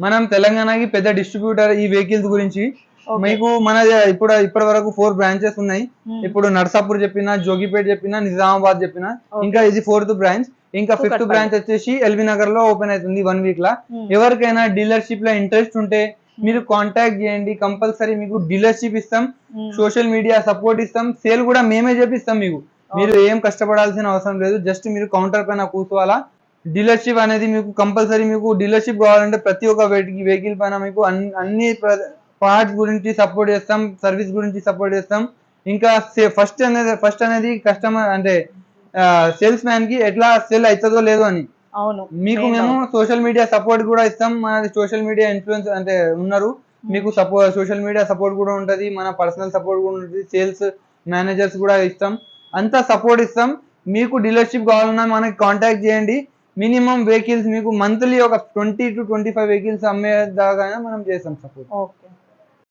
మనం తెలంగాణకి పెద్ద డిస్ట్రిబ్యూటర్ ఈ వెహికల్స్ గురించి. మీకు మన ఇప్పటి వరకు 4 బ్రాంచెస్ ఉన్నాయి. ఇప్పుడు నర్సాపూర్ చెప్పిన, జోగిపేట చెప్పిన, నిజామాబాద్ చెప్పిన, ఇంకా ఇది 4th బ్రాంచ్. ఇంకా 5th బ్రాంచ్ వచ్చేసి ఎల్బీ నగర్ లో ఓపెన్ అవుతుంది 1 వీక్ లా. ఎవరికైనా డీలర్షిప్ లో ఇంట్రెస్ట్ ఉంటే మీరు కాంటాక్ట్ చేయండి, కంపల్సరీ మీకు డీలర్షిప్ ఇస్తాం, సోషల్ మీడియా సపోర్ట్ ఇస్తాం, సేల్ కూడా మేమే చేపిస్తాం. మీకు మీరు ఏం కష్టపడాల్సిన అవసరం లేదు, జస్ట్ మీరు కౌంటర్ పైన కూర్చోవాలా. డీలర్షిప్ అనేది మీకు కంపల్సరీ, మీకు డీలర్షిప్ కావాలంటే ప్రతి ఒక్క వెహికల్ పైన మీకు అన్ని పార్ట్స్ గురించి సపోర్ట్ చేస్తాం, సర్వీస్ గురించి సపోర్ట్ చేస్తాం. ఇంకా ఫస్ట్ అనేది కస్టమర్ అంటే సేల్స్ మ్యాన్ కి ఎట్లా సేల్ అవుతుందో లేదో అని మీకు మేము సోషల్ మీడియా సపోర్ట్ కూడా ఇస్తాం. మన సోషల్ మీడియా ఇన్ఫ్లుయెన్స్ అంటే ఉన్నారు, మీకు సోషల్ మీడియా సపోర్ట్ కూడా ఉంటది, మన పర్సనల్ సపోర్ట్ కూడా ఉంటుంది, సేల్స్ మేనేజర్స్ కూడా ఇస్తాం, అంతా సపోర్ట్ ఇస్తాం. మీకు డీలర్షిప్ కావాలన్నా మనకి కాంటాక్ట్ చేయండి. మినిమం వెహికల్స్ మీకు మంత్లీ ఒక 20 to 25 వెహికల్స్ అమ్మేదాకా మనం చేస్తాం సపోర్ట్.